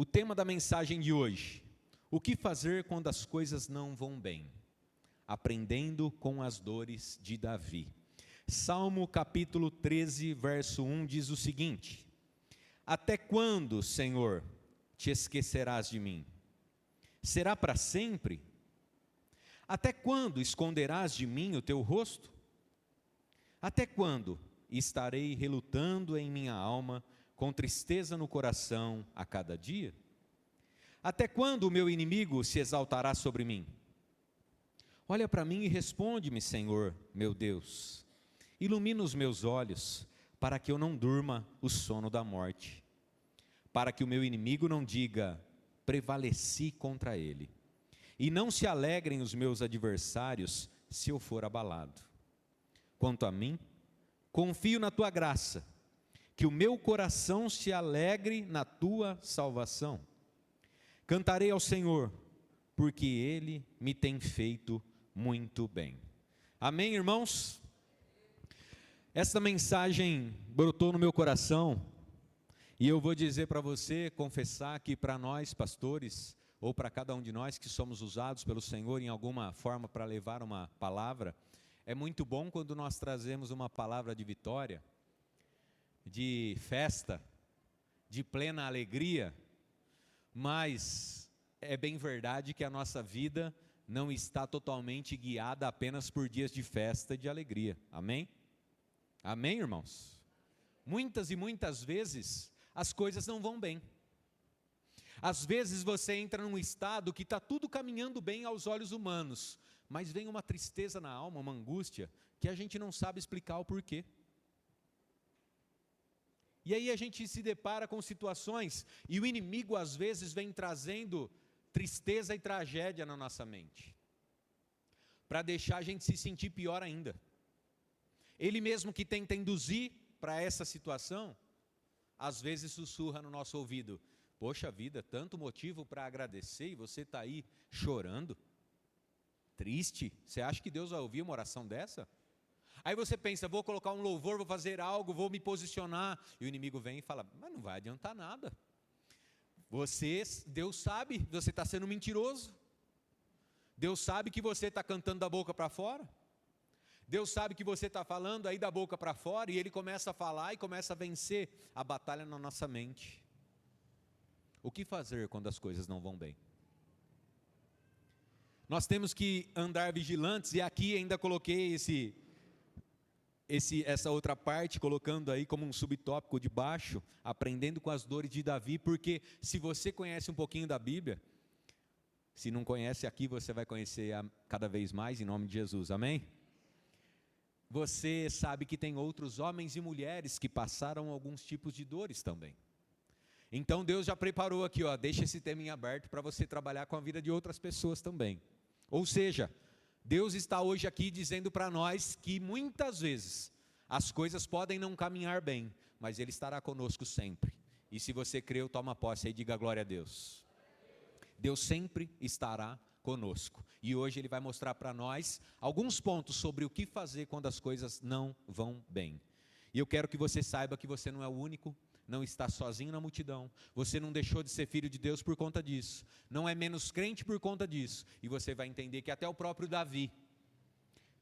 O tema da mensagem de hoje: o que fazer quando as coisas não vão bem? Aprendendo com as dores de Davi. Salmo capítulo 13, verso 1 diz o seguinte: Até quando, Senhor, te esquecerás de mim? Será para sempre? Até quando esconderás de mim o teu rosto? Até quando estarei relutando em minha alma, com tristeza no coração a cada dia? Até quando o meu inimigo se exaltará sobre mim? Olha para mim e responde-me, Senhor, meu Deus. Ilumina os meus olhos, para que eu não durma o sono da morte. Para que o meu inimigo não diga, prevaleci contra ele. E não se alegrem os meus adversários, se eu for abalado. Quanto a mim, confio na tua graça, que o meu coração se alegre na tua salvação. Cantarei ao Senhor, porque Ele me tem feito muito bem. Amém, irmãos? Esta mensagem brotou no meu coração, e eu vou dizer para você, confessar que para nós pastores, ou para cada um de nós que somos usados pelo Senhor em alguma forma para levar uma palavra, é muito bom quando nós trazemos uma palavra de vitória, de festa, de plena alegria, mas é bem verdade que a nossa vida não está totalmente guiada apenas por dias de festa e de alegria, amém? Amém, irmãos? Muitas e muitas vezes as coisas não vão bem. Às vezes você entra num estado que está tudo caminhando bem aos olhos humanos, mas vem uma tristeza na alma, uma angústia, que a gente não sabe explicar o porquê. E aí a gente se depara com situações, e o inimigo às vezes vem trazendo tristeza e tragédia na nossa mente, para deixar a gente se sentir pior ainda. Ele mesmo que tenta induzir para essa situação, às vezes sussurra no nosso ouvido, poxa vida, tanto motivo para agradecer e você está aí chorando, triste, você acha que Deus vai ouvir uma oração dessa? Aí você pensa, vou colocar um louvor, vou fazer algo, vou me posicionar, e o inimigo vem e fala, mas não vai adiantar nada, Deus sabe, você está sendo mentiroso, Deus sabe que você está cantando da boca para fora, Deus sabe que você está falando aí da boca para fora, e Ele começa a falar e começa a vencer a batalha na nossa mente. O que fazer quando as coisas não vão bem? Nós temos que andar vigilantes, e aqui ainda coloquei essa outra parte, colocando aí como um subtópico de baixo, aprendendo com as dores de Davi, porque se você conhece um pouquinho da Bíblia, se não conhece aqui, você vai conhecer cada vez mais, em nome de Jesus, amém? Você sabe que tem outros homens e mulheres que passaram alguns tipos de dores também. Então Deus já preparou aqui, deixa esse tema em aberto para você trabalhar com a vida de outras pessoas também. Ou seja, Deus está hoje aqui dizendo para nós que muitas vezes as coisas podem não caminhar bem, mas Ele estará conosco sempre. E se você creu, toma posse e diga glória a Deus. Deus sempre estará conosco. E hoje Ele vai mostrar para nós alguns pontos sobre o que fazer quando as coisas não vão bem. E eu quero que você saiba que você não é o único, não está sozinho na multidão, você não deixou de ser filho de Deus por conta disso, não é menos crente por conta disso, e você vai entender que até o próprio Davi,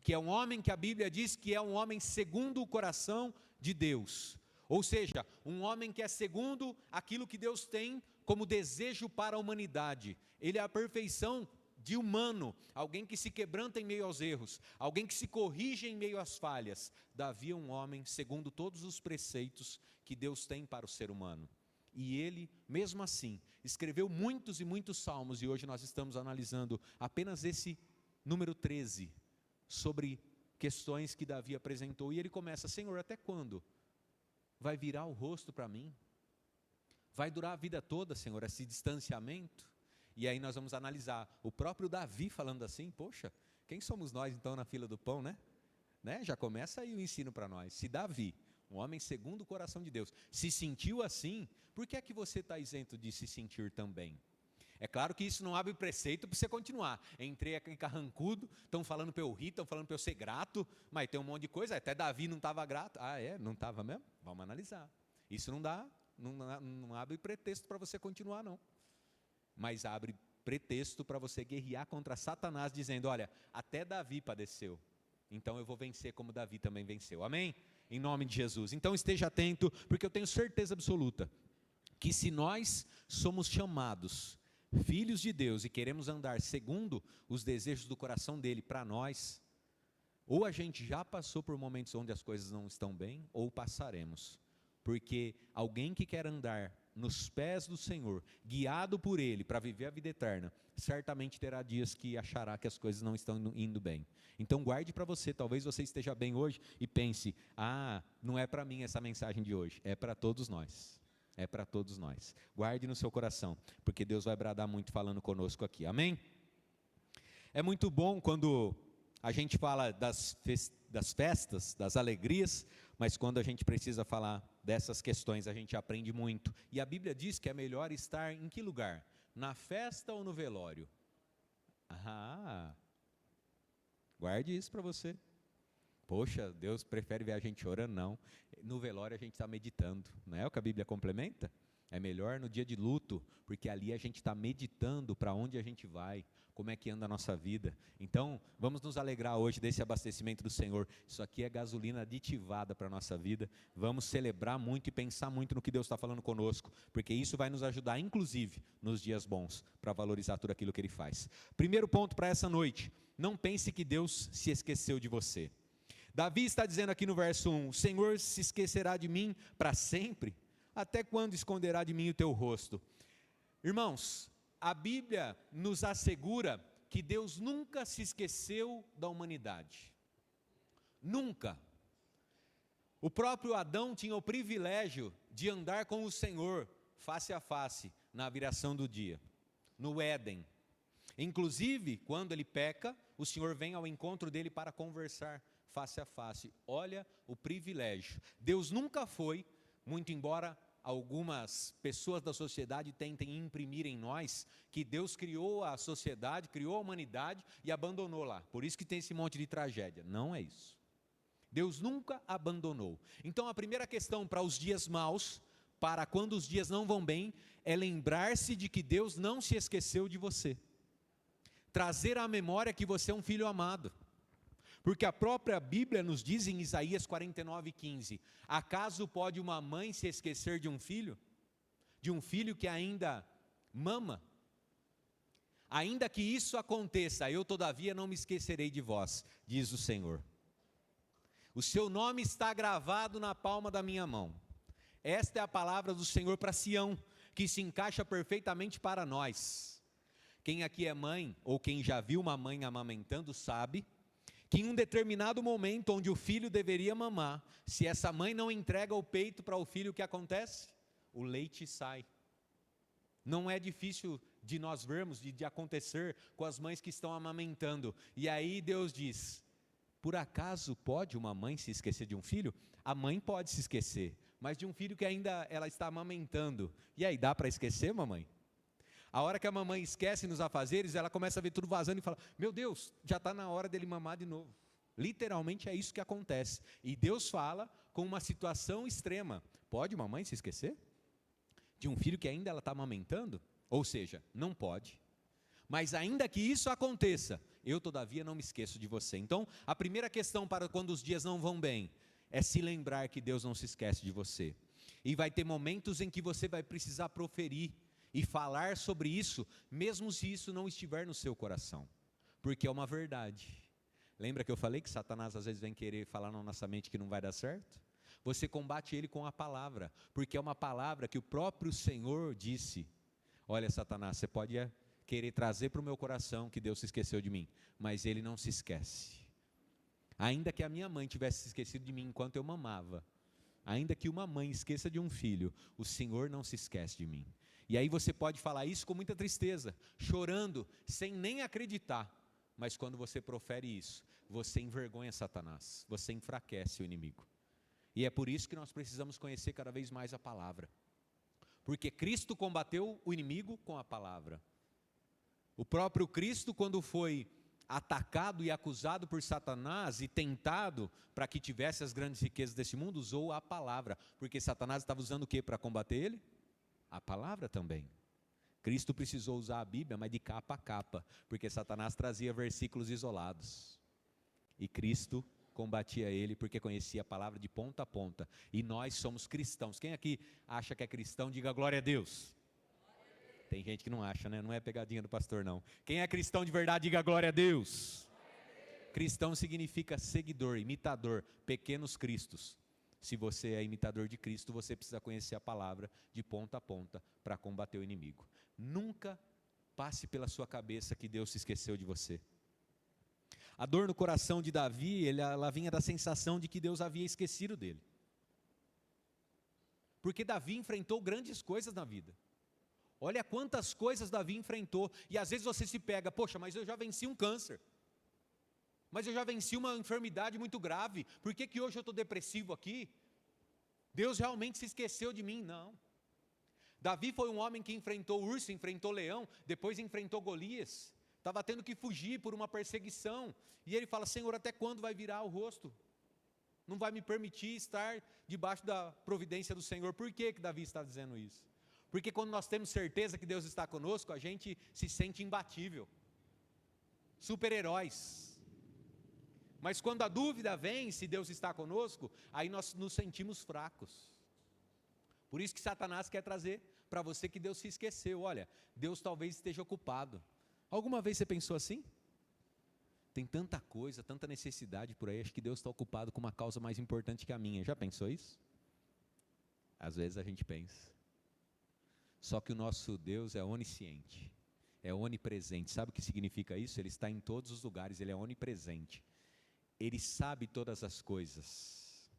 que é um homem que a Bíblia diz que é um homem segundo o coração de Deus, ou seja, um homem que é segundo aquilo que Deus tem como desejo para a humanidade, ele é a perfeição de humano, alguém que se quebranta em meio aos erros, alguém que se corrige em meio às falhas. Davi é um homem segundo todos os preceitos que Deus tem para o ser humano, e ele, mesmo assim, escreveu muitos e muitos salmos, e hoje nós estamos analisando apenas esse número 13, sobre questões que Davi apresentou, e ele começa, Senhor, até quando vai virar o rosto para mim? Vai durar a vida toda, Senhor, esse distanciamento? E aí nós vamos analisar o próprio Davi falando assim, poxa, quem somos nós então na fila do pão, né? Já começa aí o ensino para nós. Se Davi, um homem segundo o coração de Deus, se sentiu assim, por que é que você está isento de se sentir também? É claro que isso não abre preceito para você continuar. Entrei aqui carrancudo, estão falando para eu rir, estão falando para eu ser grato, mas tem um monte de coisa, até Davi não estava grato. Ah, não estava mesmo? Vamos analisar. Isso não dá Não abre pretexto para você continuar, não. Mas abre pretexto para você guerrear contra Satanás, dizendo, olha, até Davi padeceu, então eu vou vencer como Davi também venceu. Amém? Em nome de Jesus. Então esteja atento, porque eu tenho certeza absoluta que se nós somos chamados filhos de Deus e queremos andar segundo os desejos do coração dele para nós, ou a gente já passou por momentos onde as coisas não estão bem, ou passaremos. Porque alguém que quer andar nos pés do Senhor, guiado por Ele para viver a vida eterna, certamente terá dias que achará que as coisas não estão indo bem. Então guarde para você, talvez você esteja bem hoje e pense, não é para mim essa mensagem de hoje, é para todos nós. É para todos nós. Guarde no seu coração, porque Deus vai bradar muito falando conosco aqui, amém? É muito bom quando a gente fala das festas, das alegrias, mas quando a gente precisa falar dessas questões, a gente aprende muito. E a Bíblia diz que é melhor estar em que lugar? Na festa ou no velório? Guarde isso para você. Poxa, Deus prefere ver a gente chorando? Não. No velório a gente está meditando, não é o que a Bíblia complementa? É melhor no dia de luto, porque ali a gente está meditando para onde a gente vai, como é que anda a nossa vida. Então, vamos nos alegrar hoje desse abastecimento do Senhor. Isso aqui é gasolina aditivada para a nossa vida. Vamos celebrar muito e pensar muito no que Deus está falando conosco, porque isso vai nos ajudar, inclusive, nos dias bons, para valorizar tudo aquilo que Ele faz. Primeiro ponto para essa noite, não pense que Deus se esqueceu de você. Davi está dizendo aqui no verso 1, o Senhor se esquecerá de mim para sempre? Até quando esconderá de mim o teu rosto? Irmãos, a Bíblia nos assegura que Deus nunca se esqueceu da humanidade. Nunca. O próprio Adão tinha o privilégio de andar com o Senhor, face a face, na viração do dia, no Éden. Inclusive, quando ele peca, o Senhor vem ao encontro dele para conversar face a face. Olha o privilégio. Deus nunca foi, muito embora algumas pessoas da sociedade tentem imprimir em nós, que Deus criou a sociedade, criou a humanidade e abandonou lá. Por isso que tem esse monte de tragédia. Não é isso. Deus nunca abandonou. Então a primeira questão para os dias maus, para quando os dias não vão bem, é lembrar-se de que Deus não se esqueceu de você. Trazer à memória que você é um filho amado. Porque a própria Bíblia nos diz em Isaías 49:15, acaso pode uma mãe se esquecer de um filho? De um filho que ainda mama? Ainda que isso aconteça, eu todavia não me esquecerei de vós, diz o Senhor. O seu nome está gravado na palma da minha mão. Esta é a palavra do Senhor para Sião, que se encaixa perfeitamente para nós. Quem aqui é mãe, ou quem já viu uma mãe amamentando, sabe que em um determinado momento onde o filho deveria mamar, se essa mãe não entrega o peito para o filho, o que acontece? O leite sai. Não é difícil de nós vermos, de acontecer com as mães que estão amamentando. E aí Deus diz, por acaso pode uma mãe se esquecer de um filho? A mãe pode se esquecer, mas de um filho que ainda ela está amamentando. E aí, dá para esquecer, mamãe? A hora que a mamãe esquece nos afazeres, ela começa a ver tudo vazando e fala, meu Deus, já está na hora dele mamar de novo. Literalmente é isso que acontece. E Deus fala com uma situação extrema. Pode uma mãe se esquecer? De um filho que ainda ela está amamentando? Ou seja, não pode. Mas ainda que isso aconteça, eu todavia não me esqueço de você. Então, a primeira questão para quando os dias não vão bem, é se lembrar que Deus não se esquece de você. E vai ter momentos em que você vai precisar proferir e falar sobre isso, mesmo se isso não estiver no seu coração, porque é uma verdade. Lembra que eu falei que Satanás às vezes vem querer falar na nossa mente que não vai dar certo? Você combate ele com a palavra, porque é uma palavra que o próprio Senhor disse, olha Satanás, você pode querer trazer para o meu coração que Deus se esqueceu de mim, mas Ele não se esquece. Ainda que a minha mãe tivesse se esquecido de mim enquanto eu mamava, ainda que uma mãe esqueça de um filho, o Senhor não se esquece de mim. E aí você pode falar isso com muita tristeza, chorando, sem nem acreditar. Mas quando você profere isso, você envergonha Satanás, você enfraquece o inimigo. E é por isso que nós precisamos conhecer cada vez mais a palavra. Porque Cristo combateu o inimigo com a palavra. O próprio Cristo, quando foi atacado e acusado por Satanás e tentado para que tivesse as grandes riquezas desse mundo, usou a palavra, porque Satanás estava usando o que para combater ele? A palavra também. Cristo precisou usar a Bíblia, mas de capa a capa, porque Satanás trazia versículos isolados. E Cristo combatia ele porque conhecia a palavra de ponta a ponta. E nós somos cristãos. Quem aqui acha que é cristão, diga glória a Deus. Tem gente que não acha, né? Não é pegadinha do pastor, não. Quem é cristão de verdade, diga glória a Deus. Cristão significa seguidor, imitador, pequenos cristos. Se você é imitador de Cristo, você precisa conhecer a palavra de ponta a ponta para combater o inimigo. Nunca passe pela sua cabeça que Deus se esqueceu de você. A dor no coração de Davi, ela vinha da sensação de que Deus havia esquecido dele. Porque Davi enfrentou grandes coisas na vida. Olha quantas coisas Davi enfrentou. E às vezes você se pega, poxa, mas eu já venci um câncer. Mas eu já venci uma enfermidade muito grave. Por que hoje eu estou depressivo aqui? Deus realmente se esqueceu de mim? Não. Davi foi um homem que enfrentou urso, enfrentou leão, depois enfrentou Golias. Estava tendo que fugir por uma perseguição. E ele fala, Senhor, até quando vai virar o rosto? Não vai me permitir estar debaixo da providência do Senhor. Por que Davi está dizendo isso? Porque quando nós temos certeza que Deus está conosco, a gente se sente imbatível. Super-heróis. Mas quando a dúvida vem, se Deus está conosco, aí nós nos sentimos fracos. Por isso que Satanás quer trazer para você que Deus se esqueceu. Olha, Deus talvez esteja ocupado. Alguma vez você pensou assim? Tem tanta coisa, tanta necessidade por aí, acho que Deus está ocupado com uma causa mais importante que a minha. Já pensou isso? Às vezes a gente pensa. Só que o nosso Deus é onisciente, é onipresente. Sabe o que significa isso? Ele está em todos os lugares, Ele é onipresente. Ele sabe todas as coisas.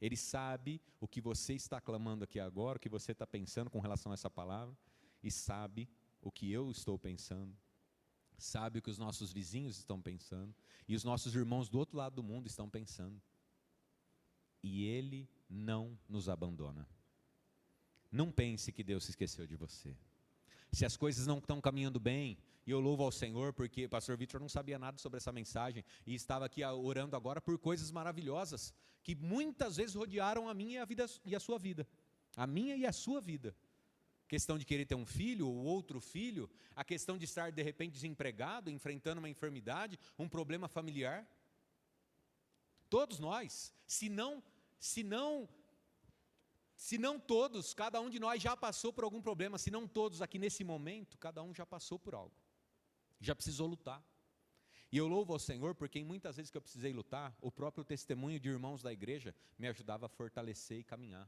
Ele sabe o que você está clamando aqui agora, o que você está pensando com relação a essa palavra, e sabe o que eu estou pensando, sabe o que os nossos vizinhos estão pensando, e os nossos irmãos do outro lado do mundo estão pensando. E Ele não nos abandona. Não pense que Deus se esqueceu de você. Se as coisas não estão caminhando bem, e eu louvo ao Senhor, porque o pastor Vitor não sabia nada sobre essa mensagem, e estava aqui orando agora por coisas maravilhosas, que muitas vezes rodearam a minha e a sua vida. A minha e a sua vida. Questão de querer ter um filho ou outro filho, a questão de estar de repente desempregado, enfrentando uma enfermidade, um problema familiar. Todos nós, se não todos, cada um de nós já passou por algum problema, se não todos aqui nesse momento, cada um já passou por algo, já precisou lutar. E eu louvo ao Senhor, porque em muitas vezes que eu precisei lutar, o próprio testemunho de irmãos da igreja me ajudava a fortalecer e caminhar.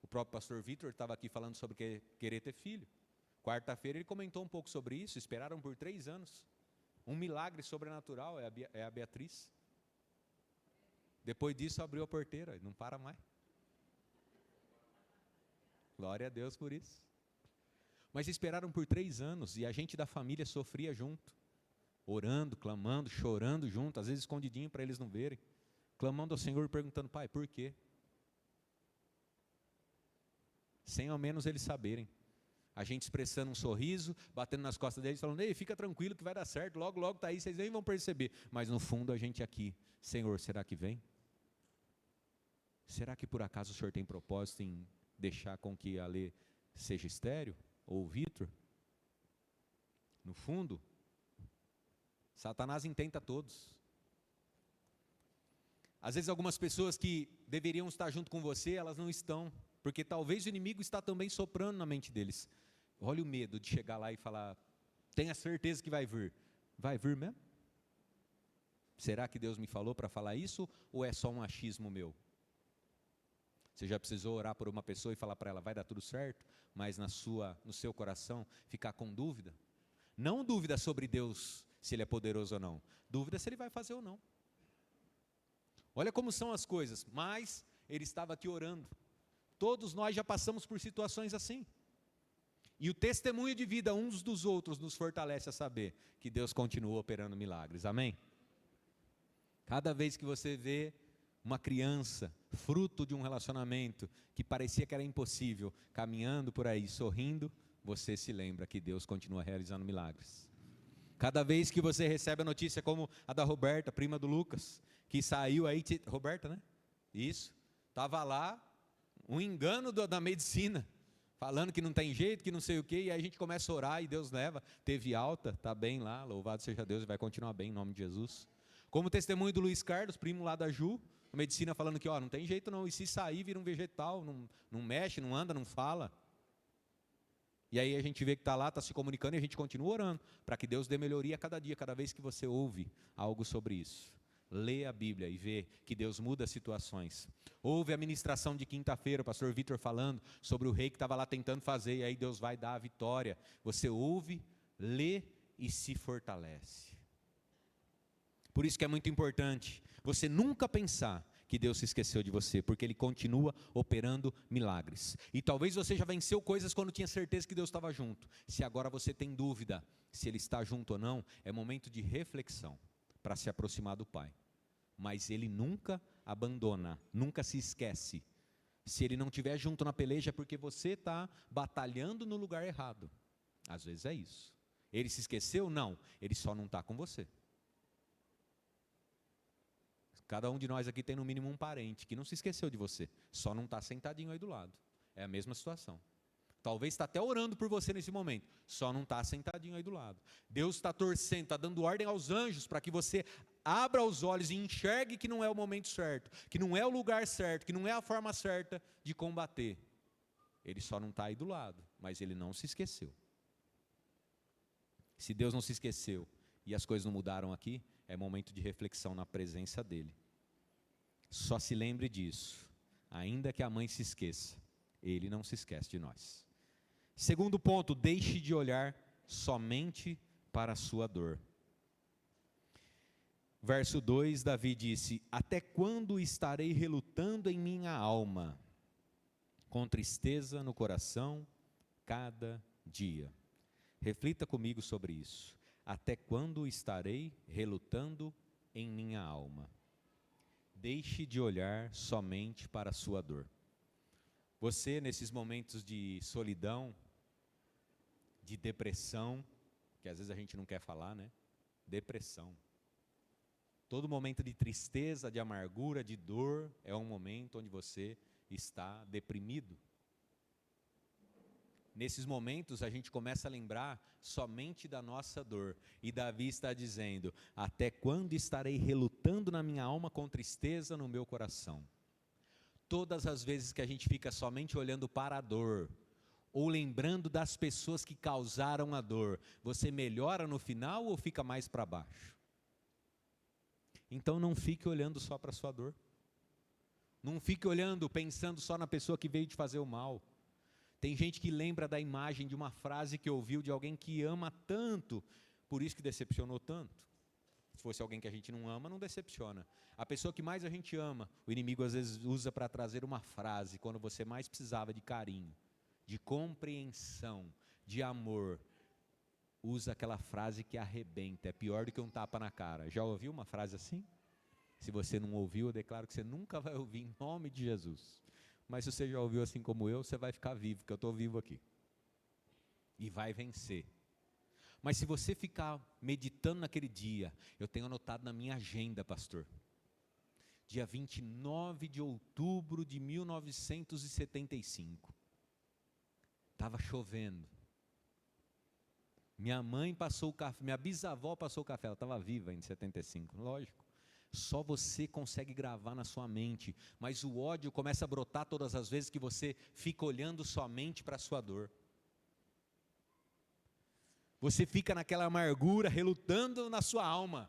O próprio pastor Vitor estava aqui falando sobre querer ter filho. Quarta-feira ele comentou um pouco sobre isso, esperaram por 3 anos. Um milagre sobrenatural é a Beatriz. Depois disso abriu a porteira, não para mais. Glória a Deus por isso. Mas esperaram por 3 anos e a gente da família sofria junto. Orando, clamando, chorando junto, às vezes escondidinho para eles não verem. Clamando ao Senhor e perguntando, Pai, por quê? Sem ao menos eles saberem. A gente expressando um sorriso, batendo nas costas deles, falando, ei, fica tranquilo que vai dar certo, logo, logo está aí, vocês nem vão perceber. Mas no fundo a gente aqui, Senhor, será que vem? Será que por acaso o Senhor tem propósito em deixar com que a Lê seja estéril? Ou o Vitor? No fundo, Satanás intenta todos. Às vezes algumas pessoas que deveriam estar junto com você, elas não estão, porque talvez o inimigo está também soprando na mente deles. Olha o medo de chegar lá e falar, tenha certeza que vai vir. Vai vir mesmo? Será que Deus me falou para falar isso, ou é só um achismo meu? Você já precisou orar por uma pessoa e falar para ela, vai dar tudo certo, mas no seu coração ficar com dúvida? Não dúvida sobre Deus, se Ele é poderoso ou não. Dúvida se Ele vai fazer ou não. Olha como são as coisas, mas ele estava aqui orando. Todos nós já passamos por situações assim. E o testemunho de vida uns dos outros nos fortalece a saber que Deus continua operando milagres. Amém? Cada vez que você vê uma criança, fruto de um relacionamento que parecia que era impossível, caminhando por aí, sorrindo, você se lembra que Deus continua realizando milagres. Cada vez que você recebe a notícia como a da Roberta, prima do Lucas, que saiu aí, Roberta, né? Isso, estava lá, um engano da medicina, falando que não tem jeito, que não sei o quê, e aí a gente começa a orar e Deus leva, teve alta, está bem lá, louvado seja Deus, e vai continuar bem em nome de Jesus. Como o testemunho do Luiz Carlos, primo lá da Ju, a medicina falando que não tem jeito não, e se sair vira um vegetal, não mexe, não anda, não fala. E aí a gente vê que está lá, está se comunicando, e a gente continua orando, para que Deus dê melhoria a cada dia, cada vez que você ouve algo sobre isso. Lê a Bíblia e vê que Deus muda situações. Houve a ministração de quinta-feira, o pastor Vitor falando sobre o rei que estava lá tentando fazer, e aí Deus vai dar a vitória. Você ouve, lê e se fortalece. Por isso que é muito importante você nunca pensar que Deus se esqueceu de você, porque Ele continua operando milagres. E talvez você já venceu coisas quando tinha certeza que Deus estava junto. Se agora você tem dúvida se Ele está junto ou não, é momento de reflexão para se aproximar do Pai. Mas Ele nunca abandona, nunca se esquece. Se Ele não estiver junto na peleja é porque você está batalhando no lugar errado. Às vezes é isso. Ele se esqueceu? Não, Ele só não está com você. Cada um de nós aqui tem no mínimo um parente que não se esqueceu de você, só não está sentadinho aí do lado. É a mesma situação. Talvez está até orando por você nesse momento, só não está sentadinho aí do lado. Deus está torcendo, está dando ordem aos anjos para que você abra os olhos e enxergue que não é o momento certo, que não é o lugar certo, que não é a forma certa de combater. Ele só não está aí do lado, mas Ele não se esqueceu. Se Deus não se esqueceu e as coisas não mudaram aqui, é momento de reflexão na presença dEle. Só se lembre disso, ainda que a mãe se esqueça, Ele não se esquece de nós. Segundo ponto, deixe de olhar somente para a sua dor. Verso 2, Davi disse: até quando estarei relutando em minha alma, com tristeza no coração, cada dia? Reflita comigo sobre isso. Até quando estarei relutando em minha alma? Deixe de olhar somente para a sua dor. Você, nesses momentos de solidão, de depressão, que às vezes a gente não quer falar, né? Depressão. Todo momento de tristeza, de amargura, de dor, é um momento onde você está deprimido. Nesses momentos a gente começa a lembrar somente da nossa dor. E Davi está dizendo: até quando estarei relutando na minha alma com tristeza no meu coração? Todas as vezes que a gente fica somente olhando para a dor, ou lembrando das pessoas que causaram a dor, você melhora no final ou fica mais para baixo? Então não fique olhando só para a sua dor. Não fique olhando, pensando só na pessoa que veio te fazer o mal. Tem gente que lembra da imagem de uma frase que ouviu de alguém que ama tanto, por isso que decepcionou tanto. Se fosse alguém que a gente não ama, não decepciona. A pessoa que mais a gente ama, o inimigo às vezes usa para trazer uma frase, quando você mais precisava de carinho, de compreensão, de amor. Usa aquela frase que arrebenta, é pior do que um tapa na cara. Já ouviu uma frase assim? Se você não ouviu, eu declaro que você nunca vai ouvir em nome de Jesus. Mas se você já ouviu assim como eu, você vai ficar vivo, porque eu estou vivo aqui. E vai vencer. Mas se você ficar meditando naquele dia, eu tenho anotado na minha agenda, pastor. Dia 29 de outubro de 1975. Estava chovendo. Minha mãe passou o café, minha bisavó passou o café, ela estava viva em 75, lógico. Só você consegue gravar na sua mente, mas o ódio começa a brotar todas as vezes que você fica olhando somente para a sua dor. Você fica naquela amargura, relutando na sua alma,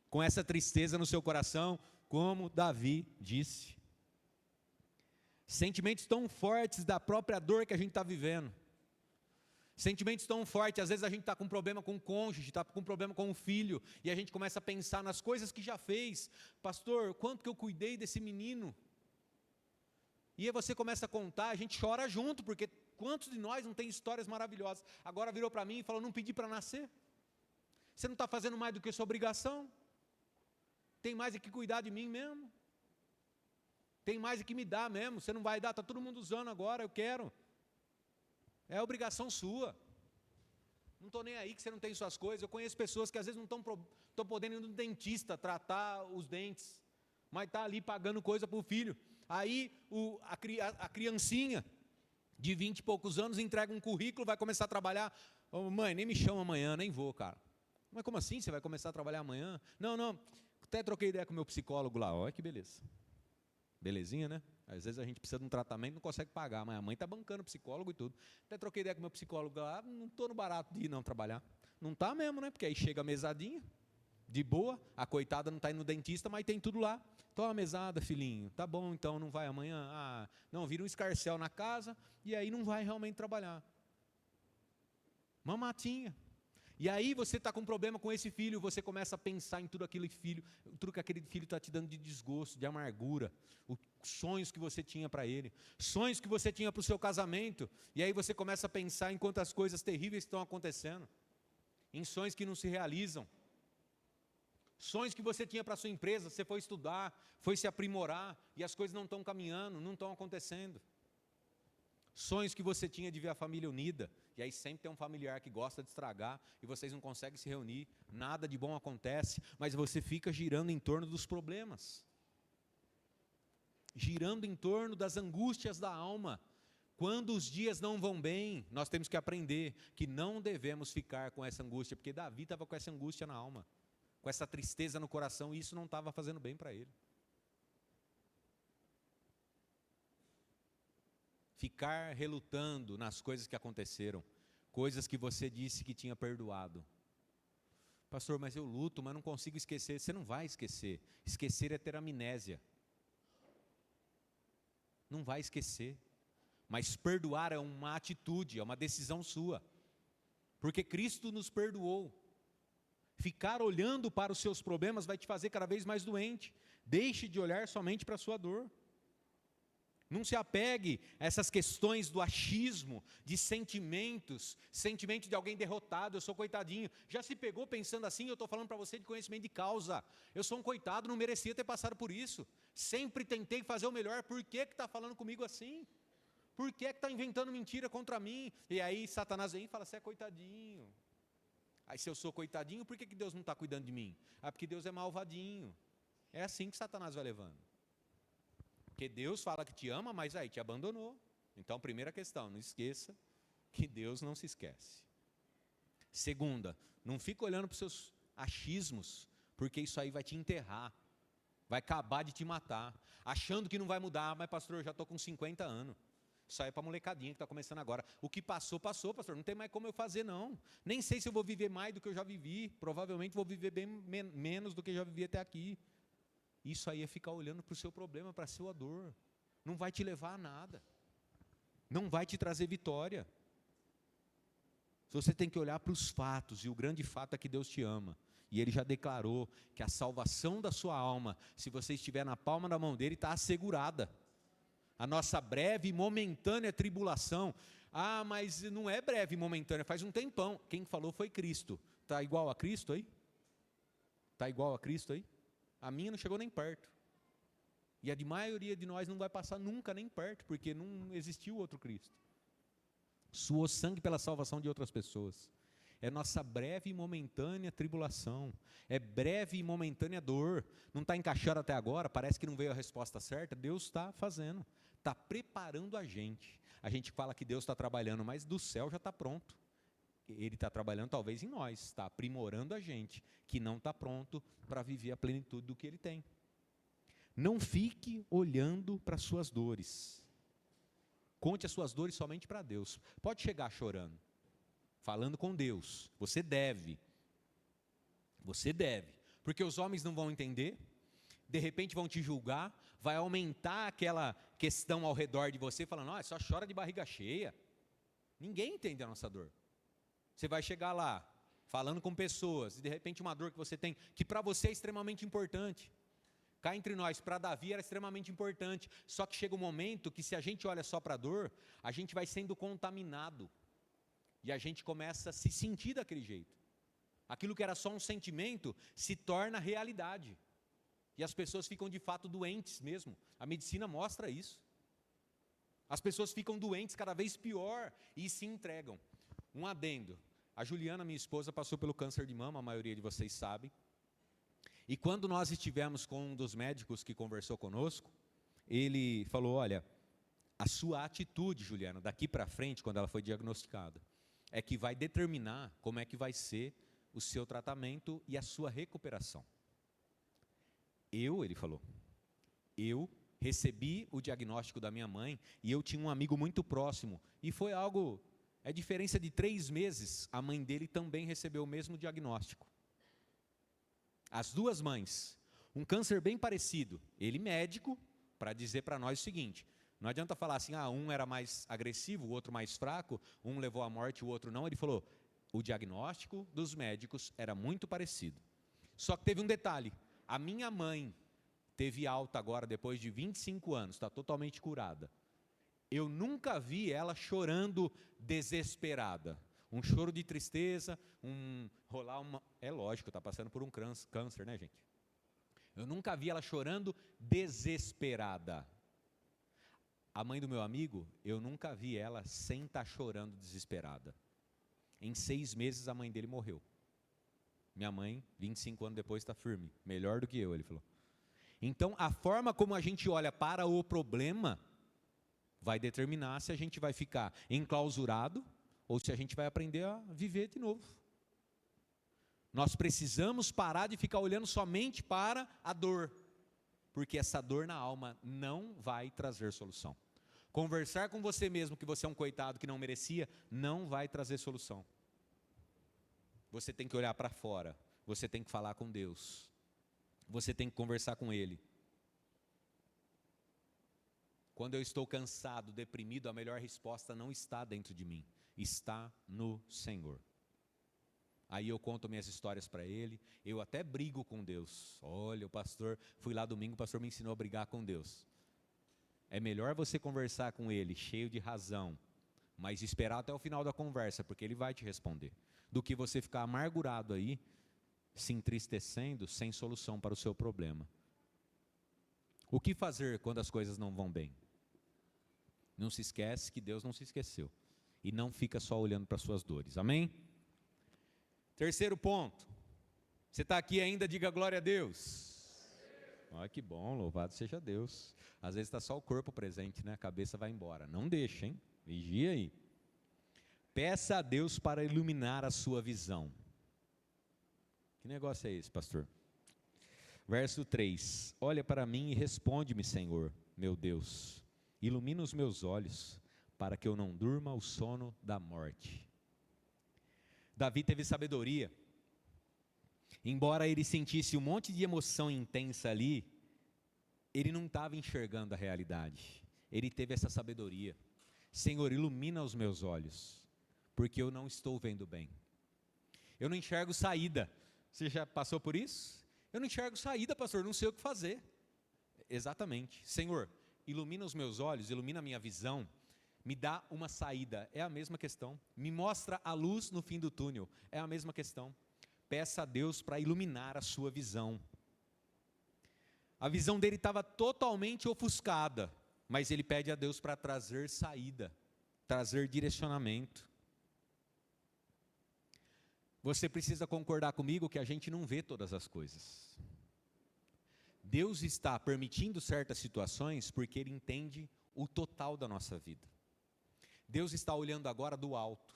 com essa tristeza no seu coração, como Davi disse. Sentimentos tão fortes da própria dor que a gente está vivendo. Sentimentos tão fortes, às vezes a gente está com problema com o cônjuge, está com problema com o filho, e a gente começa a pensar nas coisas que já fez. Pastor, quanto que eu cuidei desse menino? E aí você começa a contar, a gente chora junto, porque quantos de nós não tem histórias maravilhosas? Agora virou para mim e falou: não pedi para nascer. Você não está fazendo mais do que sua obrigação? Tem mais é que cuidar de mim mesmo? Tem mais é que me dar mesmo? Você não vai dar, está todo mundo usando agora, eu quero. É obrigação sua. Não estou nem aí que você não tem suas coisas. Eu conheço pessoas que às vezes não estão podendo ir no dentista tratar os dentes, mas está ali pagando coisa para o filho. Aí a criancinha de 20 e poucos anos entrega um currículo, vai começar a trabalhar. Oh, mãe, nem me chama amanhã, nem vou, cara. Mas como assim? Você vai começar a trabalhar amanhã? Não, até troquei ideia com o meu psicólogo lá. Olha que beleza. Belezinha, né? Às vezes a gente precisa de um tratamento e não consegue pagar, mas a mãe está bancando o psicólogo e tudo. Até troquei ideia com o meu psicólogo lá, não estou no barato de ir não trabalhar. Não está mesmo, né? Porque aí chega a mesadinha, de boa, a coitada não está indo no dentista, mas tem tudo lá. Toma a mesada, filhinho. Tá bom, então não vai amanhã? Ah, não, vira um escarcéu na casa e aí não vai realmente trabalhar. Mamatinha. E aí você está com um problema com esse filho, você começa a pensar em tudo que aquele filho está te dando de desgosto, de amargura, os sonhos que você tinha para ele, sonhos que você tinha para o seu casamento, e aí você começa a pensar em quantas coisas terríveis estão acontecendo, em sonhos que não se realizam, sonhos que você tinha para a sua empresa, você foi estudar, foi se aprimorar, e as coisas não estão caminhando, não estão acontecendo. Sonhos que você tinha de ver a família unida, e aí sempre tem um familiar que gosta de estragar, e vocês não conseguem se reunir, nada de bom acontece, mas você fica girando em torno dos problemas, girando em torno das angústias da alma. Quando os dias não vão bem, nós temos que aprender que não devemos ficar com essa angústia, porque Davi estava com essa angústia na alma, com essa tristeza no coração, e isso não estava fazendo bem para ele. Ficar relutando nas coisas que aconteceram, coisas que você disse que tinha perdoado. Pastor, mas eu luto, mas não consigo esquecer. Você não vai esquecer. Esquecer é ter amnésia. Não vai esquecer. Mas perdoar é uma atitude, é uma decisão sua. Porque Cristo nos perdoou. Ficar olhando para os seus problemas vai te fazer cada vez mais doente. Deixe de olhar somente para a sua dor. Não se apegue a essas questões do achismo, de sentimentos, sentimento de alguém derrotado, eu sou coitadinho. Já se pegou pensando assim? Eu estou falando para você de conhecimento de causa. Eu sou um coitado, não merecia ter passado por isso. Sempre tentei fazer o melhor, por que está falando comigo assim? Por que está inventando mentira contra mim? E aí Satanás vem e fala, você é coitadinho. Aí se eu sou coitadinho, por que Deus não está cuidando de mim? Ah, porque Deus é malvadinho. É assim que Satanás vai levando. Porque Deus fala que te ama, mas aí te abandonou. Então, primeira questão, não esqueça que Deus não se esquece. Segunda, não fica olhando para os seus achismos, porque isso aí vai te enterrar, vai acabar de te matar, achando que não vai mudar, mas pastor, eu já estou com 50 anos. Isso aí é para a molecadinha que está começando agora. O que passou, passou, pastor, não tem mais como eu fazer não. Nem sei se eu vou viver mais do que eu já vivi, provavelmente vou viver bem menos do que eu já vivi até aqui. Isso aí é ficar olhando para o seu problema, para a sua dor. Não vai te levar a nada. Não vai te trazer vitória. Você tem que olhar para os fatos, e o grande fato é que Deus te ama. E Ele já declarou que a salvação da sua alma, se você estiver na palma da mão dEle, está assegurada. A nossa breve e momentânea tribulação. Ah, mas não é breve e momentânea, faz um tempão. Quem falou foi Cristo. Está igual a Cristo aí? Está igual a Cristo aí? A minha não chegou nem perto. E a de maioria de nós não vai passar nunca nem perto, porque não existiu outro Cristo. Suou sangue pela salvação de outras pessoas. É nossa breve e momentânea tribulação. É breve e momentânea dor. Não está encaixado até agora, parece que não veio a resposta certa. Deus está fazendo. Está preparando a gente. A gente fala que Deus está trabalhando, mas do céu já está pronto. Ele está trabalhando talvez em nós, está aprimorando a gente, que não está pronto para viver a plenitude do que Ele tem. Não fique olhando para as suas dores. Conte as suas dores somente para Deus. Pode chegar chorando, falando com Deus. Você deve. Você deve. Porque os homens não vão entender, de repente vão te julgar, vai aumentar aquela questão ao redor de você, falando, ó, só chora de barriga cheia. Ninguém entende a nossa dor. Você vai chegar lá, falando com pessoas, e de repente uma dor que você tem, que para você é extremamente importante. Cá entre nós, para Davi era extremamente importante. Só que chega um momento que se a gente olha só para a dor, a gente vai sendo contaminado. E a gente começa a se sentir daquele jeito. Aquilo que era só um sentimento, se torna realidade. E as pessoas ficam de fato doentes mesmo. A medicina mostra isso. As pessoas ficam doentes cada vez pior e se entregam. Um adendo. A Juliana, minha esposa, passou pelo câncer de mama, a maioria de vocês sabe. E quando nós estivemos com um dos médicos que conversou conosco, ele falou, olha, a sua atitude, Juliana, daqui para frente, quando ela foi diagnosticada, é que vai determinar como é que vai ser o seu tratamento e a sua recuperação. Ele falou, eu recebi o diagnóstico da minha mãe e eu tinha um amigo muito próximo. E foi algo, diferença de 3 meses, a mãe dele também recebeu o mesmo diagnóstico. As duas mães, um câncer bem parecido. Ele médico, para dizer para nós o seguinte, não adianta falar assim, um era mais agressivo, o outro mais fraco, um levou à morte, o outro não. Ele falou, o diagnóstico dos médicos era muito parecido. Só que teve um detalhe, a minha mãe teve alta agora, depois de 25 anos, está totalmente curada. Eu nunca vi ela chorando desesperada. Um choro de tristeza, rolar uma... É lógico, está passando por um câncer, né, gente? Eu nunca vi ela chorando desesperada. A mãe do meu amigo, eu nunca vi ela sem estar chorando desesperada. Em 6 meses a mãe dele morreu. Minha mãe, 25 anos depois, está firme. Melhor do que eu, ele falou. Então, a forma como a gente olha para o problema vai determinar se a gente vai ficar enclausurado ou se a gente vai aprender a viver de novo. Nós precisamos parar de ficar olhando somente para a dor, porque essa dor na alma não vai trazer solução. Conversar com você mesmo que você é um coitado que não merecia, não vai trazer solução. Você tem que olhar para fora, você tem que falar com Deus, você tem que conversar com Ele. Quando eu estou cansado, deprimido, a melhor resposta não está dentro de mim, está no Senhor. Aí eu conto minhas histórias para Ele, eu até brigo com Deus. Olha, o pastor, fui lá domingo, o pastor me ensinou a brigar com Deus. É melhor você conversar com Ele, cheio de razão, mas esperar até o final da conversa, porque Ele vai te responder, do que você ficar amargurado aí, se entristecendo, sem solução para o seu problema. O que fazer quando as coisas não vão bem? Não se esquece que Deus não se esqueceu. E não fica só olhando para as suas dores. Amém? Terceiro ponto. Você está aqui ainda, diga glória a Deus. Olha que bom, louvado seja Deus. Às vezes está só o corpo presente, né? A cabeça vai embora. Não deixa, hein? Vigia aí. Peça a Deus para iluminar a sua visão. Que negócio é esse, pastor? Verso 3. Olha para mim e responde-me, Senhor, meu Deus. Ilumina os meus olhos, para que eu não durma o sono da morte. Davi teve sabedoria. Embora ele sentisse um monte de emoção intensa ali, ele não estava enxergando a realidade. Ele teve essa sabedoria. Senhor, ilumina os meus olhos, porque eu não estou vendo bem. Eu não enxergo saída. Você já passou por isso? Eu não enxergo saída, pastor, não sei o que fazer. Exatamente. Senhor, ilumina os meus olhos, ilumina a minha visão, me dá uma saída. É a mesma questão. Me mostra a luz no fim do túnel. É a mesma questão. Peça a Deus para iluminar a sua visão. A visão dele estava totalmente ofuscada, mas ele pede a Deus para trazer saída, trazer direcionamento. Você precisa concordar comigo que a gente não vê todas as coisas. Deus está permitindo certas situações porque Ele entende o total da nossa vida. Deus está olhando agora do alto.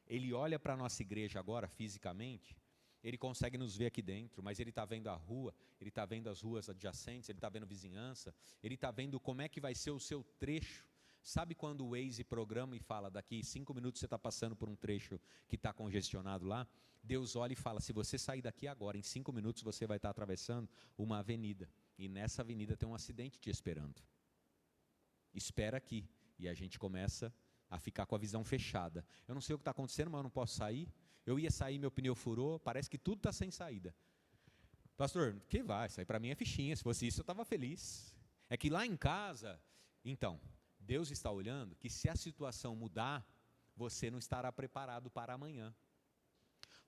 Ele olha para a nossa igreja agora fisicamente, Ele consegue nos ver aqui dentro, mas Ele está vendo a rua, Ele está vendo as ruas adjacentes, Ele está vendo a vizinhança, Ele está vendo como é que vai ser o seu trecho. Sabe quando o Waze programa e fala, daqui 5 minutos você está passando por um trecho que está congestionado lá? Deus olha e fala, se você sair daqui agora, em 5 minutos você vai estar atravessando uma avenida. E nessa avenida tem um acidente te esperando. Espera aqui. E a gente começa a ficar com a visão fechada. Eu não sei o que está acontecendo, mas eu não posso sair. Eu ia sair, meu pneu furou, parece que tudo está sem saída. Pastor, que vai? Isso aí para mim é fichinha. Se fosse isso eu estava feliz. É que lá em casa, então... Deus está olhando que se a situação mudar, você não estará preparado para amanhã.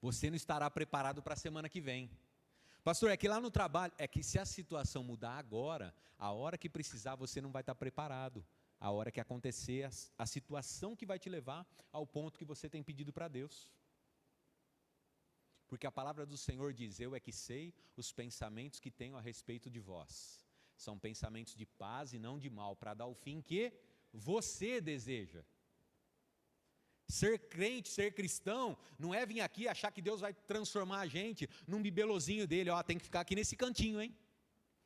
Você não estará preparado para a semana que vem. Pastor, é que lá no trabalho, é que se a situação mudar agora, a hora que precisar você não vai estar preparado. A hora que acontecer a situação que vai te levar ao ponto que você tem pedido para Deus. Porque a palavra do Senhor diz: eu é que sei os pensamentos que tenho a respeito de vós. São pensamentos de paz e não de mal, para dar o fim que você deseja. Ser crente, ser cristão, não é vir aqui e achar que Deus vai transformar a gente num bibelozinho dele, ó, tem que ficar aqui nesse cantinho, hein?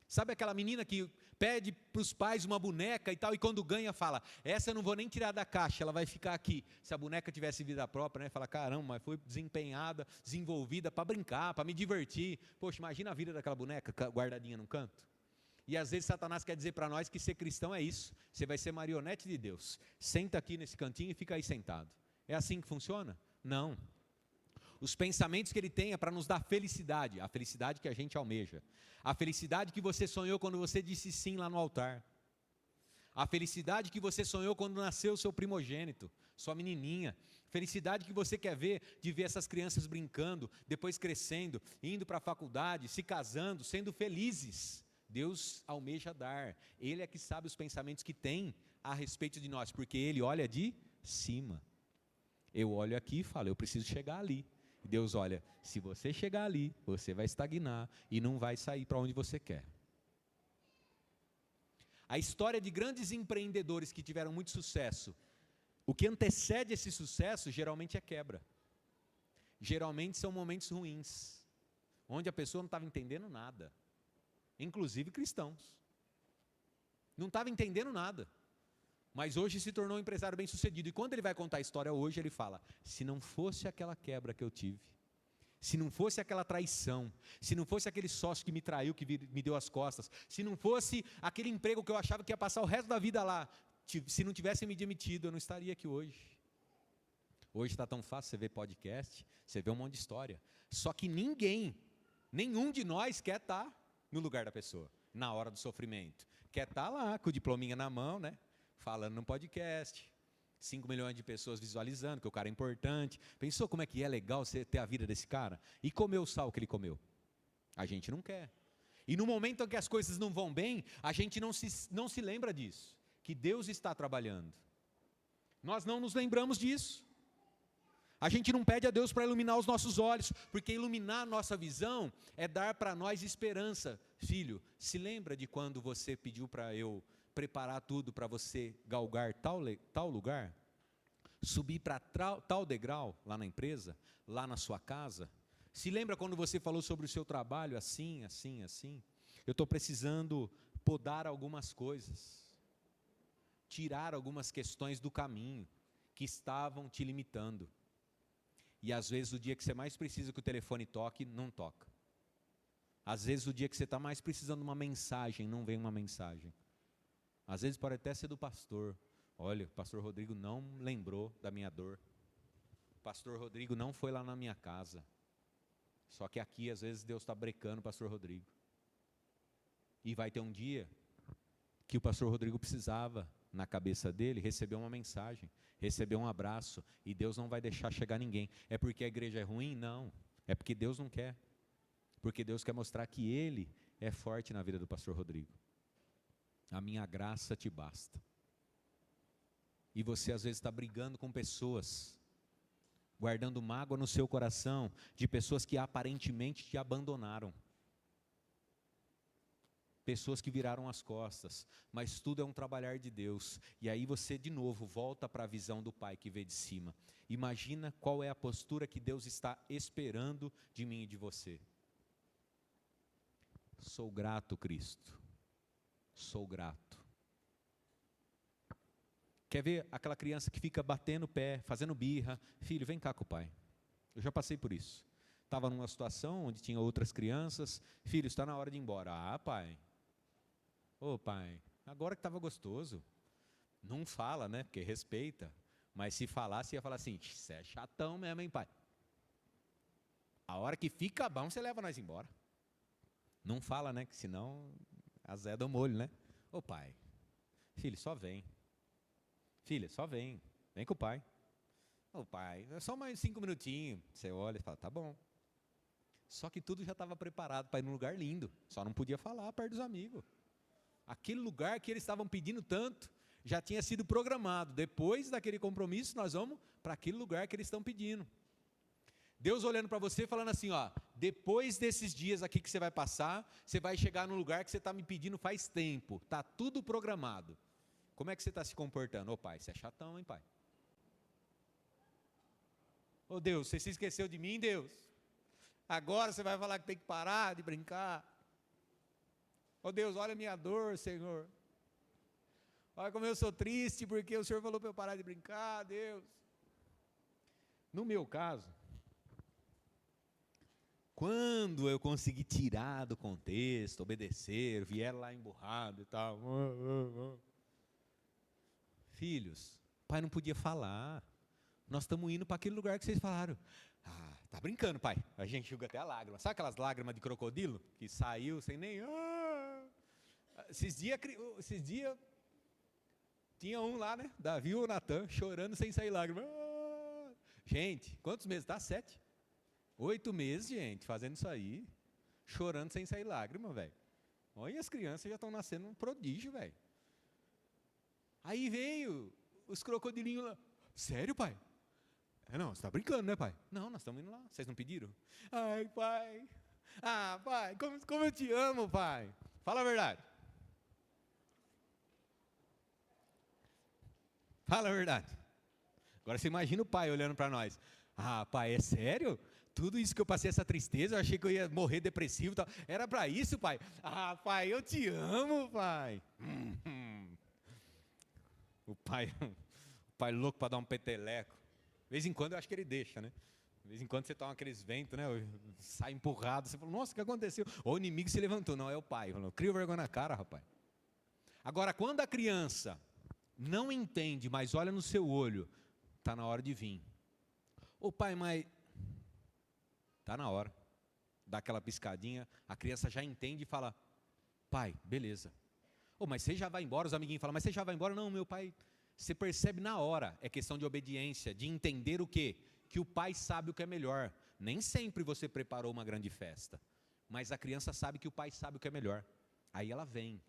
Sabe aquela menina que pede para os pais uma boneca e tal, e quando ganha fala, essa eu não vou nem tirar da caixa, ela vai ficar aqui. Se a boneca tivesse vida própria, né, fala, caramba, mas foi desempenhada, desenvolvida para brincar, para me divertir. Poxa, imagina a vida daquela boneca guardadinha num canto. E às vezes Satanás quer dizer para nós que ser cristão é isso, você vai ser marionete de Deus. Senta aqui nesse cantinho e fica aí sentado. É assim que funciona? Não. Os pensamentos que ele tem é para nos dar felicidade, a felicidade que a gente almeja. A felicidade que você sonhou quando você disse sim lá no altar. A felicidade que você sonhou quando nasceu o seu primogênito, sua menininha. Felicidade que você quer ver, de ver essas crianças brincando, depois crescendo, indo para a faculdade, se casando, sendo felizes. Deus almeja dar. Ele é que sabe os pensamentos que tem a respeito de nós, porque Ele olha de cima. Eu olho aqui e falo, eu preciso chegar ali. E Deus olha, se você chegar ali, você vai estagnar e não vai sair para onde você quer. A história de grandes empreendedores que tiveram muito sucesso, o que antecede esse sucesso geralmente é quebra. Geralmente são momentos ruins, onde a pessoa não estava entendendo nada, inclusive cristãos. Não estava entendendo nada. Mas hoje se tornou um empresário bem-sucedido. E quando ele vai contar a história hoje, ele fala, se não fosse aquela quebra que eu tive, se não fosse aquela traição, se não fosse aquele sócio que me traiu, que me deu as costas, se não fosse aquele emprego que eu achava que ia passar o resto da vida lá, se não tivesse me demitido, eu não estaria aqui hoje. Hoje está tão fácil, você vê podcast, você vê um monte de história. Só que nenhum de nós quer estar no lugar da pessoa, na hora do sofrimento. Quer estar lá, com o diplominha na mão, né? Falando no podcast, 5 milhões de pessoas visualizando, que o cara é importante. Pensou como é que é legal você ter a vida desse cara? E comer o sal que ele comeu? A gente não quer. E no momento em que as coisas não vão bem, a gente não se lembra disso, que Deus está trabalhando. Nós não nos lembramos disso. A gente não pede a Deus para iluminar os nossos olhos, porque iluminar a nossa visão é dar para nós esperança. Filho, se lembra de quando você pediu para eu preparar tudo para você galgar tal lugar, subir para tal degrau lá na empresa, lá na sua casa? Se lembra quando você falou sobre o seu trabalho assim, assim, assim? Eu estou precisando podar algumas coisas, tirar algumas questões do caminho que estavam te limitando. E às vezes o dia que você mais precisa que o telefone toque, não toca. Às vezes o dia que você está mais precisando de uma mensagem, não vem uma mensagem. Às vezes pode até ser do pastor. Olha, o pastor Rodrigo não lembrou da minha dor. O pastor Rodrigo não foi lá na minha casa. Só que aqui, às vezes, Deus está brecando o pastor Rodrigo. E vai ter um dia que o pastor Rodrigo precisava, na cabeça dele, receber uma mensagem, receber um abraço. E Deus não vai deixar chegar ninguém. É porque a igreja é ruim? Não. É porque Deus não quer. Porque Deus quer mostrar que Ele é forte na vida do pastor Rodrigo. A minha graça te basta. E você às vezes está brigando com pessoas, guardando mágoa no seu coração, de pessoas que aparentemente te abandonaram. Pessoas que viraram as costas, mas tudo é um trabalhar de Deus. E aí você de novo volta para a visão do Pai que vê de cima. Imagina qual é a postura que Deus está esperando de mim e de você. Sou grato, Cristo. Sou grato. Quer ver aquela criança que fica batendo o pé, fazendo birra? Filho, vem cá com o pai. Eu já passei por isso. Estava numa situação onde tinha outras crianças. Filho, está na hora de ir embora. Ah, pai. Ô, pai, agora que estava gostoso. Não fala, né? Porque respeita. Mas se falasse, ia falar assim, você é chatão mesmo, hein, pai? A hora que fica bom, você leva nós embora. Não fala, né? Que senão azeda o molho, né? Ô pai, filho, só vem. Filha, só vem. Vem com o pai. Ô pai, é só mais 5 minutinhos. Você olha e fala, tá bom. Só que tudo já estava preparado para ir num lugar lindo. Só não podia falar perto dos amigos. Aquele lugar que eles estavam pedindo tanto, já tinha sido programado. Depois daquele compromisso, nós vamos para aquele lugar que eles estão pedindo. Deus olhando para você falando assim, ó, depois desses dias aqui que você vai passar, você vai chegar num lugar que você está me pedindo faz tempo, está tudo programado. Como é que você está se comportando? Ô pai, você é chatão, hein, pai? Ô Deus, você se esqueceu de mim, Deus? Agora você vai falar que tem que parar de brincar? Ô Deus, olha a minha dor, Senhor. Olha como eu sou triste, porque o Senhor falou para eu parar de brincar, Deus. No meu caso, quando eu consegui tirar do contexto, obedecer, vier lá emburrado e tal. Filhos, pai não podia falar. Nós estamos indo para aquele lugar que vocês falaram. Ah, tá brincando, pai. A gente enxuga até a lágrima. Sabe aquelas lágrimas de crocodilo? Que saiu sem nem... Esses dias tinha um lá, né? Davi ou Natan, chorando sem sair lágrima. Gente, quantos meses? Tá? 7. 8 meses, gente, fazendo isso aí. Chorando sem sair lágrima, velho. Olha, as crianças já estão nascendo um prodígio, velho. Aí veio os crocodilinhos lá. Sério, pai? Não, você está brincando, né, pai? Não, nós estamos indo lá. Vocês não pediram? Ai, pai. Ah, pai, como eu te amo, pai. Fala a verdade. Fala a verdade. Agora você imagina o pai olhando para nós. Ah, pai, é sério? Tudo isso que eu passei, essa tristeza, eu achei que eu ia morrer depressivo e tal. Era para isso, pai? Ah, pai, eu te amo, pai. O pai louco para dar um peteleco. De vez em quando eu acho que ele deixa, né? De vez em quando você toma aqueles ventos, né? Sai empurrado, você fala, nossa, o que aconteceu? Ou o inimigo se levantou. Não, é o pai. Cria vergonha na cara, rapaz. Agora, quando a criança não entende, mas olha no seu olho, está na hora de vir. Ô pai, mas está na hora. Dá aquela piscadinha, a criança já entende e fala, pai, beleza. Ô, mas você já vai embora? Os amiguinhos falam, mas você já vai embora? Não, meu pai, você percebe na hora, é questão de obediência, de entender o quê? Que o pai sabe o que é melhor. Nem sempre você preparou uma grande festa, mas a criança sabe que o pai sabe o que é melhor. Aí ela vem.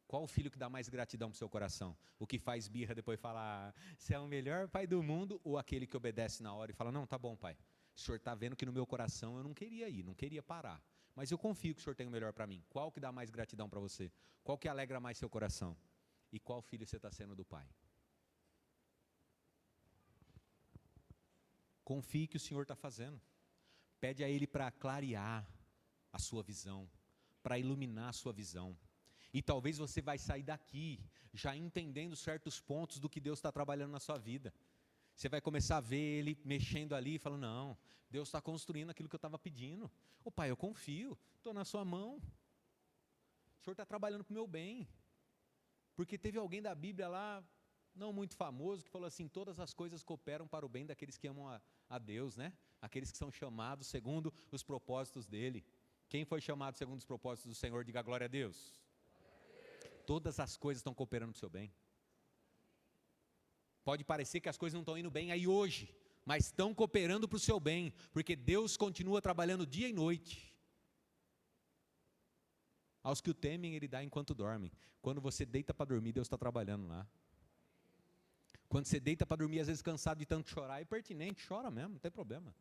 Qual o filho que dá mais gratidão para o seu coração? O que faz birra depois fala, você é o melhor pai do mundo, ou aquele que obedece na hora e fala, não, tá bom, pai. O senhor está vendo que no meu coração eu não queria ir, não queria parar. Mas eu confio que o senhor tem o melhor para mim. Qual que dá mais gratidão para você? Qual que alegra mais seu coração? E qual filho você está sendo do pai? Confie que o Senhor está fazendo. Pede a Ele para clarear a sua visão, para iluminar a sua visão. E talvez você vai sair daqui já entendendo certos pontos do que Deus está trabalhando na sua vida. Você vai começar a ver Ele mexendo ali e falando, não, Deus está construindo aquilo que eu estava pedindo. Ô pai, eu confio, estou na sua mão. O Senhor está trabalhando para o meu bem. Porque teve alguém da Bíblia lá, não muito famoso, que falou assim, todas as coisas cooperam para o bem daqueles que amam a Deus, né? Aqueles que são chamados segundo os propósitos dEle. Quem foi chamado segundo os propósitos do Senhor, diga glória a Deus. Todas as coisas estão cooperando para o seu bem. Pode parecer que as coisas não estão indo bem aí hoje, mas estão cooperando para o seu bem, porque Deus continua trabalhando dia e noite. Aos que o temem, Ele dá enquanto dormem. Quando você deita para dormir, Deus está trabalhando lá. Quando você deita para dormir, às vezes cansado de tanto chorar, é pertinente, chora mesmo, não tem problema.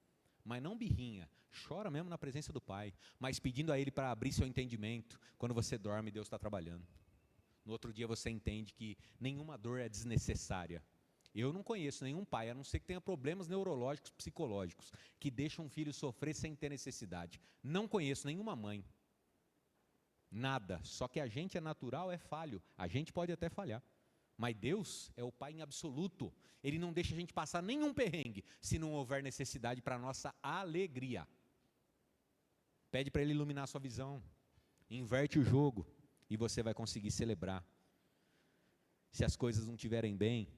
Mas não birrinha, chora mesmo na presença do Pai, mas pedindo a Ele para abrir seu entendimento. Quando você dorme, Deus está trabalhando. No outro dia você entende que nenhuma dor é desnecessária. Eu não conheço nenhum pai, a não ser que tenha problemas neurológicos, psicológicos, que deixam um filho sofrer sem ter necessidade. Não conheço nenhuma mãe. Nada. Só que a gente é natural, é falho. A gente pode até falhar. Mas Deus é o Pai em absoluto. Ele não deixa a gente passar nenhum perrengue, se não houver necessidade para a nossa alegria. Pede para Ele iluminar a sua visão. Inverte o jogo. E você vai conseguir celebrar. Se as coisas não estiverem bem,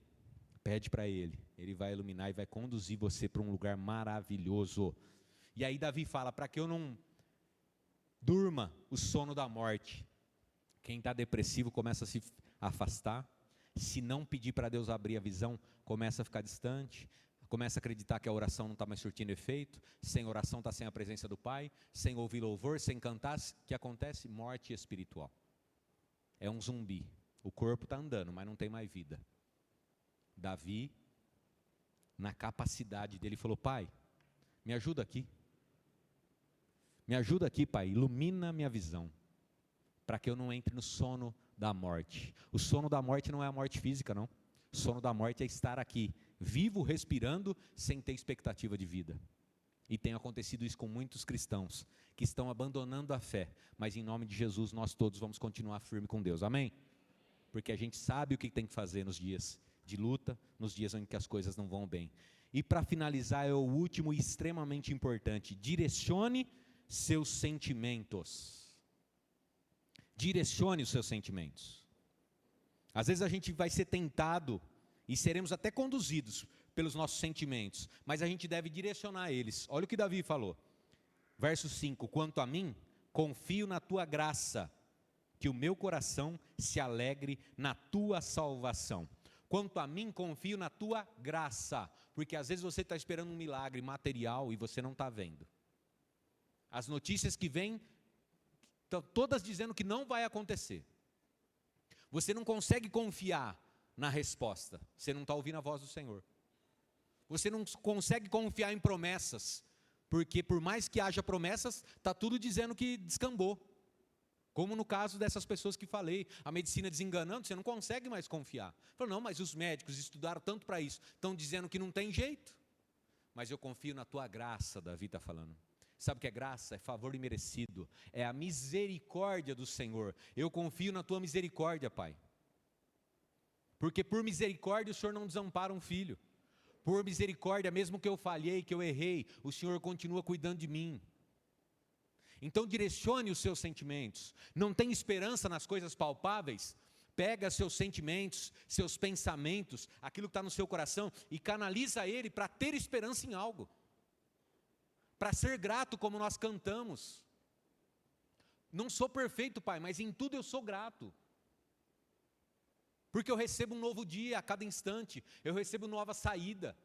pede para Ele. Ele vai iluminar e vai conduzir você para um lugar maravilhoso. E aí Davi fala, para que eu não durma o sono da morte. Quem está depressivo começa a se afastar. Se não pedir para Deus abrir a visão, começa a ficar distante. Começa a acreditar que a oração não está mais surtindo efeito. Sem oração está sem a presença do Pai. Sem ouvir louvor, sem cantar. O que acontece? Morte espiritual. É um zumbi. O corpo está andando, mas não tem mais vida. Davi, na capacidade dele, falou, Pai, Me ajuda aqui. Me ajuda aqui, Pai, ilumina minha visão, para que eu não entre no sono da morte. O sono da morte não é a morte física, não. O sono da morte é estar aqui, vivo, respirando, sem ter expectativa de vida. E tem acontecido isso com muitos cristãos, que estão abandonando a fé, mas em nome de Jesus nós todos vamos continuar firme com Deus, amém? Porque a gente sabe o que tem que fazer nos dias de luta, nos dias em que as coisas não vão bem. E para finalizar, é o último e extremamente importante: direcione seus sentimentos. Direcione os seus sentimentos. Às vezes a gente vai ser tentado e seremos até conduzidos pelos nossos sentimentos, mas a gente deve direcionar eles. Olha o que Davi falou, verso 5: quanto a mim, confio na tua graça, que o meu coração se alegre na tua salvação. Quanto a mim, confio na tua graça, porque às vezes você está esperando um milagre material e você não está vendo. As notícias que vêm, estão todas dizendo que não vai acontecer. Você não consegue confiar na resposta, você não está ouvindo a voz do Senhor. Você não consegue confiar em promessas, porque por mais que haja promessas, está tudo dizendo que descambou. Como no caso dessas pessoas que falei, a medicina desenganando, você não consegue mais confiar. Falou, não, mas os médicos estudaram tanto para isso, estão dizendo que não tem jeito. Mas eu confio na tua graça, Davi está falando. Sabe o que é graça? É favor imerecido, é a misericórdia do Senhor. Eu confio na tua misericórdia, Pai. Porque por misericórdia o Senhor não desampara um filho. Por misericórdia, mesmo que eu falhei, que eu errei, o Senhor continua cuidando de mim. Então direcione os seus sentimentos. Não tem esperança nas coisas palpáveis? Pega seus sentimentos, seus pensamentos, aquilo que está no seu coração, e canaliza ele para ter esperança em algo. Para ser grato, como nós cantamos. Não sou perfeito, Pai, mas em tudo eu sou grato. Porque eu recebo um novo dia a cada instante, eu recebo nova saída.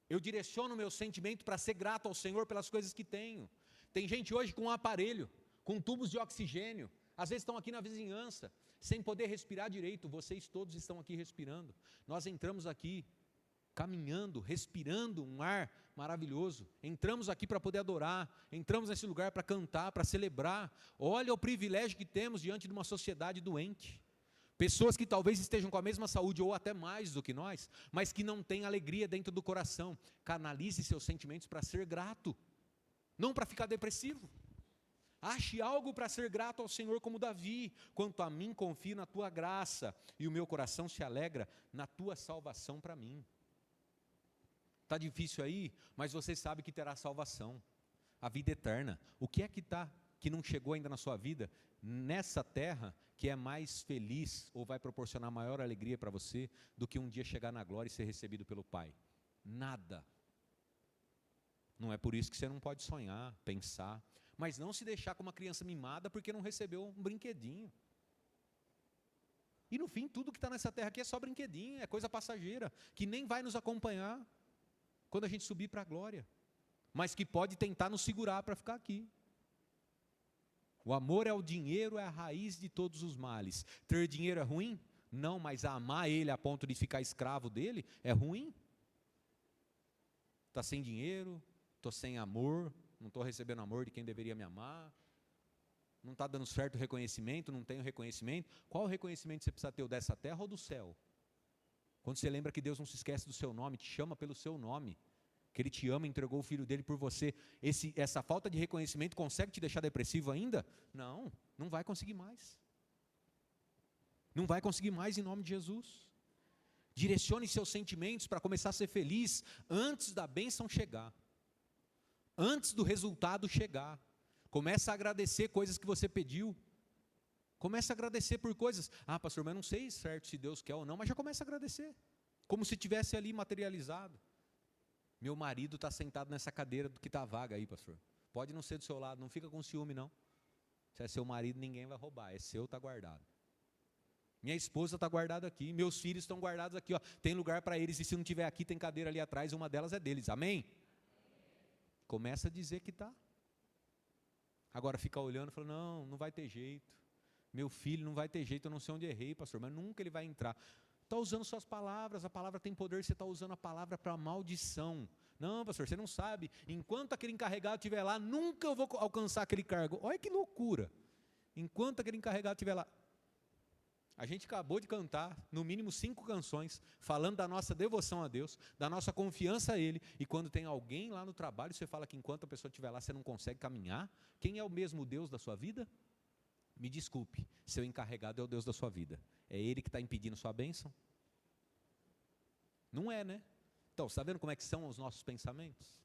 Eu direciono o meu sentimento para ser grato ao Senhor pelas coisas que tenho. Tem gente hoje com um aparelho, com tubos de oxigênio, às vezes estão aqui na vizinhança, sem poder respirar direito. Vocês todos estão aqui respirando. Nós entramos aqui caminhando, respirando um ar maravilhoso. Entramos aqui para poder adorar, entramos nesse lugar para cantar, para celebrar. Olha o privilégio que temos diante de uma sociedade doente. Pessoas que talvez estejam com a mesma saúde ou até mais do que nós, mas que não têm alegria dentro do coração. Canalize seus sentimentos para ser grato, não para ficar depressivo. Ache algo para ser grato ao Senhor, como Davi. Quanto a mim, confio na tua graça, e o meu coração se alegra na tua salvação para mim. Está difícil aí, mas você sabe que terá salvação, a vida eterna. O que é que não chegou ainda na sua vida, nessa terra, que é mais feliz, ou vai proporcionar maior alegria para você, do que um dia chegar na glória e ser recebido pelo Pai? Nada. Não é por isso que você não pode sonhar, pensar, mas não se deixar como uma criança mimada porque não recebeu um brinquedinho. E no fim, tudo que está nessa terra aqui é só brinquedinho, é coisa passageira, que nem vai nos acompanhar quando a gente subir para a glória, mas que pode tentar nos segurar para ficar aqui. O amor ao dinheiro é a raiz de todos os males. Ter dinheiro é ruim? Não, mas amar ele a ponto de ficar escravo dele é ruim. Está sem dinheiro, estou sem amor, não estou recebendo amor de quem deveria me amar, não está dando certo o reconhecimento, não tenho reconhecimento. Qual o reconhecimento você precisa ter, o dessa terra ou do céu? Quando você lembra que Deus não se esquece do seu nome, te chama pelo seu nome, que Ele te ama, entregou o Filho dele por você, essa falta de reconhecimento consegue te deixar depressivo ainda? Não, não vai conseguir mais. Não vai conseguir mais em nome de Jesus. Direcione seus sentimentos para começar a ser feliz antes da bênção chegar, antes do resultado chegar. Começa a agradecer coisas que você pediu. Começa a agradecer por coisas. Ah, pastor, mas não sei certo se Deus quer ou não, mas já começa a agradecer, como se tivesse ali materializado. Meu marido está sentado nessa cadeira que está vaga aí, pastor. Pode não ser do seu lado, não fica com ciúme não. Se é seu marido, ninguém vai roubar, é seu, está guardado. Minha esposa está guardada aqui, meus filhos estão guardados aqui, ó. Tem lugar para eles, e se não tiver aqui, tem cadeira ali atrás, uma delas é deles, amém? Começa a dizer que está. Agora fica olhando e fala, não, não vai ter jeito. Meu filho não vai ter jeito, eu não sei onde errei, pastor, mas nunca ele vai entrar. Está usando suas palavras, a palavra tem poder, você está usando a palavra para maldição, Não, pastor, você não sabe. Enquanto aquele encarregado estiver lá, nunca eu vou alcançar aquele cargo. Olha que loucura. Enquanto aquele encarregado estiver lá. A gente acabou de cantar, no mínimo 5 canções, falando da nossa devoção a Deus, da nossa confiança a Ele, e quando tem alguém lá no trabalho, você fala que enquanto a pessoa estiver lá, você não consegue caminhar. Quem é o mesmo Deus da sua vida? Me desculpe, seu encarregado é o Deus da sua vida. É Ele que está impedindo sua bênção? Não é, né? Então, você está vendo como é que são os nossos pensamentos?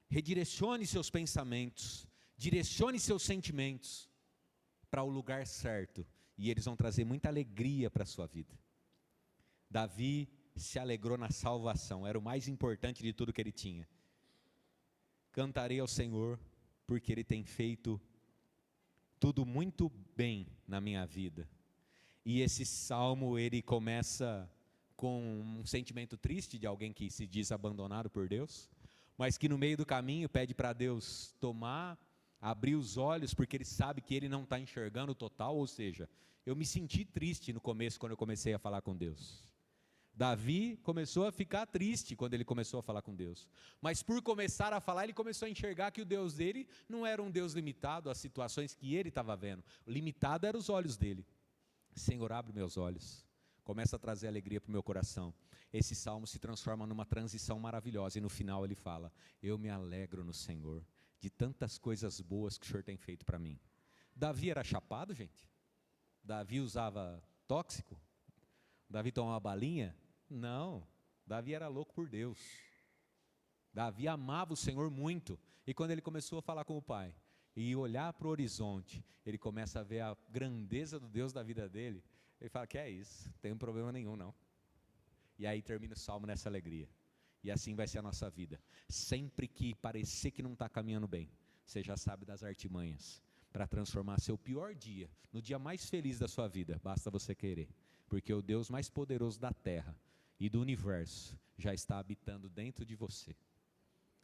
Redirecione seus pensamentos, direcione seus sentimentos para o lugar certo, e eles vão trazer muita alegria para a sua vida. Davi se alegrou na salvação, era o mais importante de tudo que ele tinha. Cantarei ao Senhor, porque Ele tem feito tudo muito bem na minha vida. E esse salmo, ele começa com um sentimento triste de alguém que se diz abandonado por Deus, mas que no meio do caminho pede para Deus abrir os olhos, porque ele sabe que ele não está enxergando o total. Ou seja, eu me senti triste no começo, quando eu comecei a falar com Deus. Davi começou a ficar triste quando ele começou a falar com Deus, mas por começar a falar, ele começou a enxergar que o Deus dele não era um Deus limitado às situações que ele estava vendo. Limitado eram os olhos dele. Senhor, abre meus olhos, começa a trazer alegria para o meu coração. Esse salmo se transforma numa transição maravilhosa, e no final ele fala: eu me alegro no Senhor, de tantas coisas boas que o Senhor tem feito para mim. Davi era chapado, gente? Davi usava tóxico? Davi tomava balinha? Não, Davi era louco por Deus. Davi amava o Senhor muito, e quando ele começou a falar com o pai, e olhar para o horizonte, ele começa a ver a grandeza do Deus da vida dele, ele fala: que é isso, não tem problema nenhum não. E aí termina o salmo nessa alegria. E assim vai ser a nossa vida. Sempre que parecer que não está caminhando bem, você já sabe das artimanhas para transformar seu pior dia no dia mais feliz da sua vida. Basta você querer, porque o Deus mais poderoso da terra e do universo já está habitando dentro de você.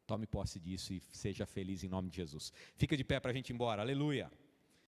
Tome posse disso e seja feliz em nome de Jesus. Fica de pé para a gente ir embora. Aleluia.